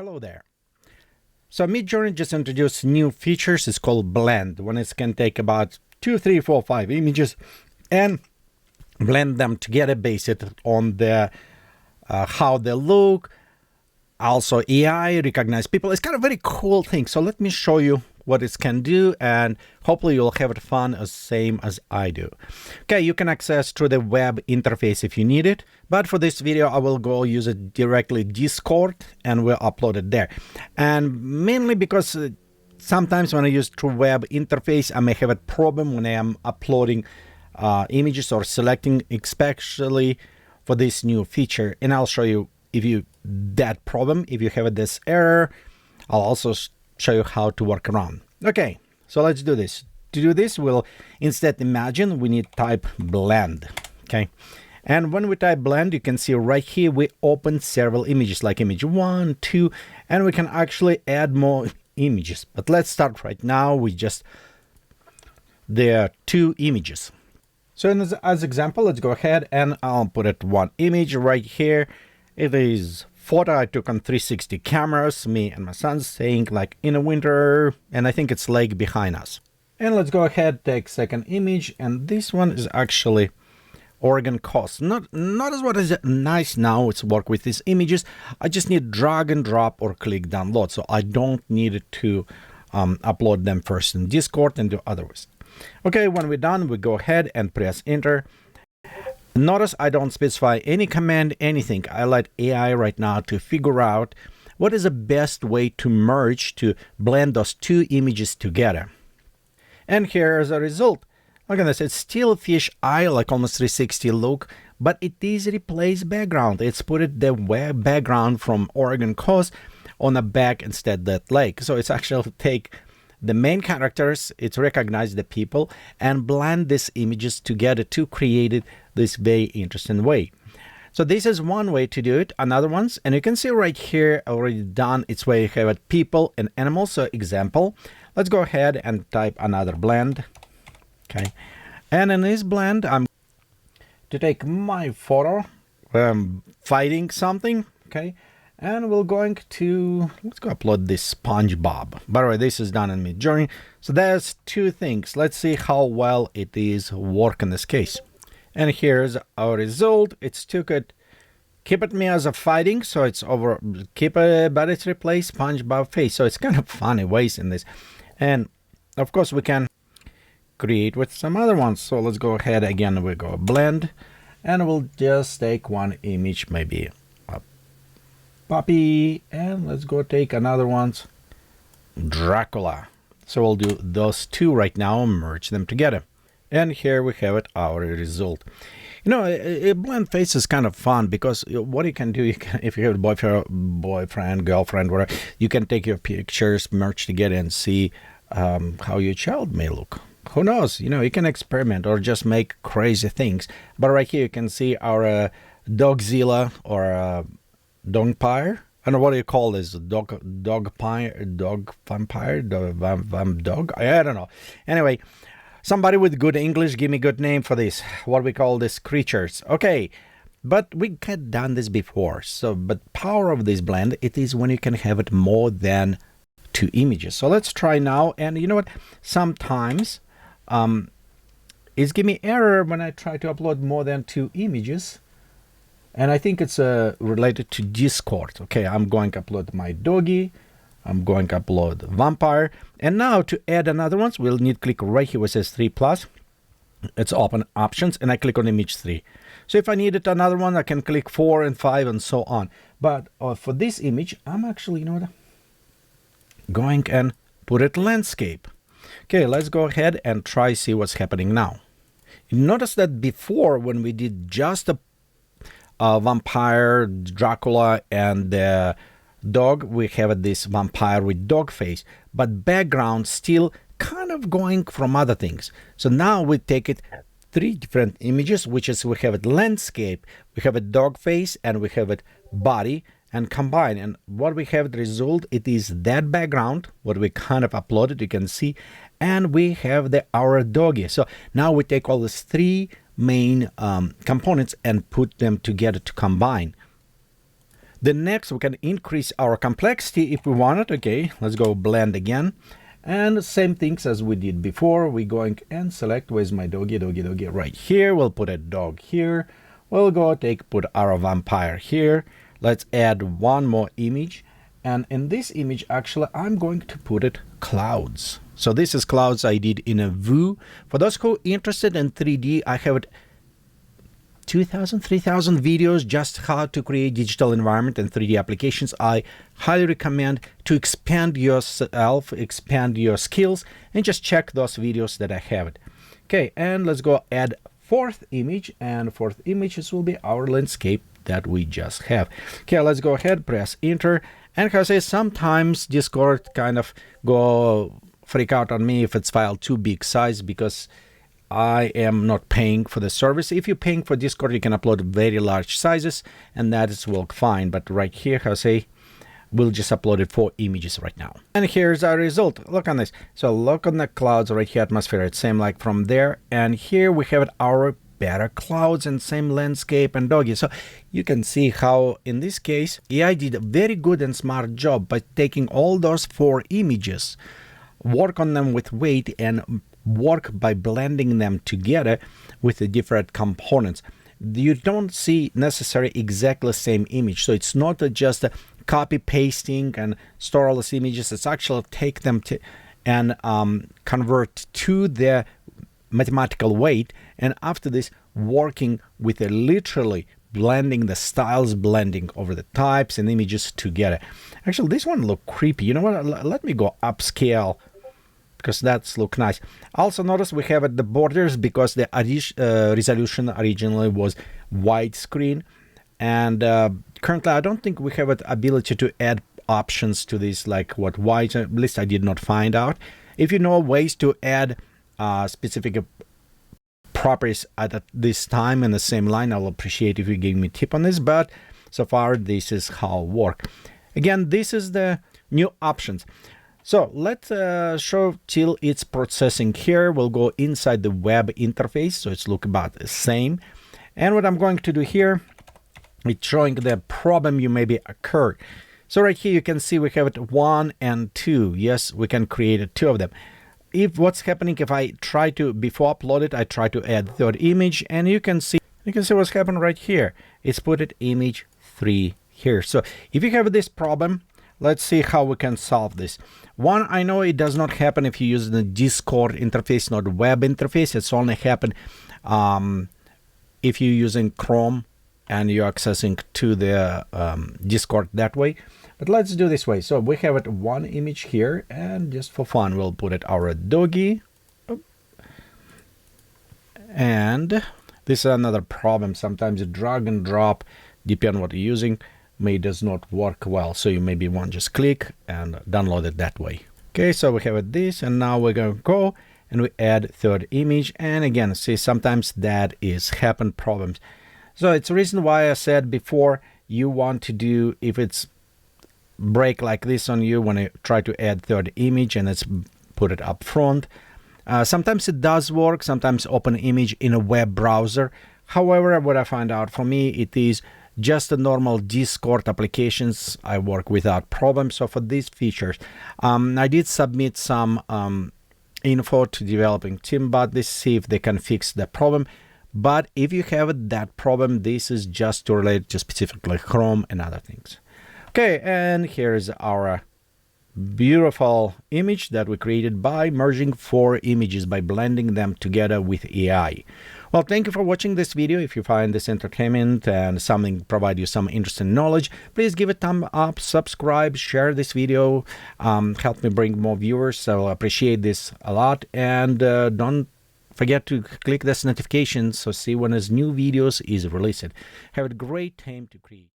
Hello there. So MidJourney just introduced new features. It's called blend, when it can take about 2, 3, 4, 5 images and blend them together based on the how they look. Also AI recognize people. It's kind of very cool thing. So let me show you what it can do, and hopefully you'll have it fun as same as I do. Okay, you can access through the web interface if you need it, but for this video I will go use it directly Discord and we'll upload it there. And mainly because sometimes when I use through web interface I may have a problem when I am uploading images or selecting, especially for this new feature, and I'll show you if you that problem, if you have this error. I'll also show you how to work around. Okay, so let's do this. To do this, we'll instead imagine we need type blend. Okay, and when we type blend, you can see right here we open several images like image 1, 2, and we can actually add more images. But let's start right now with just the 2 images. So as example, let's go ahead and I'll put it one image right here. It is photo I took on 360 cameras, me and my son staying like in a winter, and I think it's lake behind us. And let's go ahead, take second image, and this one is actually Oregon coast. Not as what is nice now, it's work with these images. I just need drag and drop or click download, so I don't need to upload them first in Discord and do otherwise. Okay, when we're done, we go ahead and press enter. Notice I don't specify any command, anything. I let AI right now to figure out what is the best way to merge, to blend those 2 images together. And here's the result. Look at this, it's still fish eye, like almost 360 look, but it is replace background. It's put it the web background from Oregon coast on a back instead that lake. So it's actually take the main characters, it's recognize the people and blend these images together to create it this very interesting way. So this is one way to do it. Another ones, and you can see right here already done, it's where you have it people and animals. So example, let's go ahead and type another blend. Okay, and in this blend I'm to take my photo fighting something. Okay, and we're going to, let's go upload this SpongeBob. By the way, this is done in MidJourney. So there's 2 things. Let's see how well it is work in this case. And here's our result. It's took it, keep it me as a fighting, so it's over, keep it, but it's replaced SpongeBob face. So it's kind of funny ways in this. And of course we can create with some other ones. So let's go ahead again, we go blend, and we'll just take one image, maybe puppy, and let's go take another one's Dracula. So we'll do those 2 right now and merge them together. And here we have it, our result. You know, a blend face is kind of fun because what you can do, you can, if you have a boyfriend, girlfriend, whatever, you can take your pictures, merge together and see how your child may look. Who knows? You know, you can experiment or just make crazy things. But right here you can see our Dogzilla or Dogpire. I don't know, what do you call this? Dog vampire? Dog? I don't know. Anyway, somebody with good English, give me good name for this. What we call these creatures. Okay, but we had done this before. So, but power of this blend, it is when you can have it more than 2 images. So let's try now. And you know what? Sometimes it's give me error when I try to upload more than 2 images. And I think it's related to Discord. Okay, I'm going to upload my doggy. I'm going to upload vampire. And now to add another ones, we'll need to click right here where it says 3 plus. It's open options, and I click on image 3. So if I needed another one, I can click 4 and 5 and so on. But for this image, I'm actually, you know what, going and put it landscape. Okay, let's go ahead and try see what's happening now. You notice that before, when we did just a vampire, Dracula, and the dog, we have this vampire with dog face, but background still kind of going from other things. So now we take it 3 different images, which is we have it landscape, we have a dog face, and we have it body, and combine. And what we have the result, it is that background, what we kind of uploaded, you can see, and we have our doggy. So now we take all these 3 main components and put them together to combine. The next, we can increase our complexity if we want it. Okay, let's go blend again. And same things as we did before. We're going and select, where's my doggy, right here. We'll put a dog here. We'll go put our vampire here. Let's add one more image. And in this image, actually, I'm going to put it clouds. So this is clouds I did in a Vue. For those who are interested in 3D, I have 2,000, 3,000 videos just how to create digital environment and 3D applications. I highly recommend to expand yourself, expand your skills, and just check those videos that I have it. Okay, and let's go add fourth image, and fourth images will be our landscape that we just have. Okay, let's go ahead, press enter. And as I say, sometimes Discord kind of go freak out on me if it's file too big size, because I am not paying for the service. If you're paying for Discord, you can upload very large sizes, and that is work fine. But right here, I say, we'll just upload it 4 images right now. And here's our result. Look on this. So look on the clouds right here, atmosphere. It's same like from there. And here we have our better clouds and same landscape and doggy. So you can see how in this case AI did a very good and smart job by taking all those 4 images, work on them with weight, and work by blending them together with the different components. You don't see necessarily exactly same image, so it's not just a copy pasting and store all these images. It's actually take them to and convert to their mathematical weight, and after this working with a literally blending the styles, blending over the types and images together. Actually, this one look creepy. You know what? Let me go upscale, because that's look nice. Also notice we have at the borders, because the resolution originally was widescreen, and currently I don't think we have the ability to add options to this, like what wide, at least I did not find out. If you know ways to add specific properties at this time in the same line, I'll appreciate if you give me a tip on this, but so far this is how it works. Again, this is the new options. So let's show till it's processing here. We'll go inside the web interface, so it's look about the same. And what I'm going to do here, it's showing the problem you maybe occurred. So right here you can see we have it 1 and 2. Yes, we can create 2 of them. If what's happening, if I try to, before upload it, I try to add third image, and you can see what's happened right here. It's put it image 3 here. So if you have this problem, let's see how we can solve this. One, I know it does not happen if you use the Discord interface, not web interface. It's only happen if you're using Chrome and you're accessing to the Discord that way. But let's do this way. So we have it 1 image here, and just for fun, we'll put it our doggy. And this is another problem. Sometimes you drag and drop, depending on what you're using, may does not work well. So you maybe want just click and download it that way. Okay, so we have it this, and now we're going to go and we add third image. And again, see, sometimes that is happen problems. So it's the reason why I said before, you want to do, if it's break like this on you when I try to add third image and it's put it up front. Sometimes it does work, sometimes open image in a web browser. However, what I find out, for me, it is just a normal Discord applications. I work without problems. So for these features, I did submit some info to developing team, but let's see if they can fix the problem. But if you have that problem, this is just to relate to specifically Chrome and other things. Okay, and here's our beautiful image that we created by merging 4 images, by blending them together with AI. Well, thank you for watching this video. If you find this entertainment and something provide you some interesting knowledge, please give a thumb up, subscribe, share this video, help me bring more viewers. So I appreciate this a lot. And don't forget to click this notification so see when his new videos is released. Have a great time to create.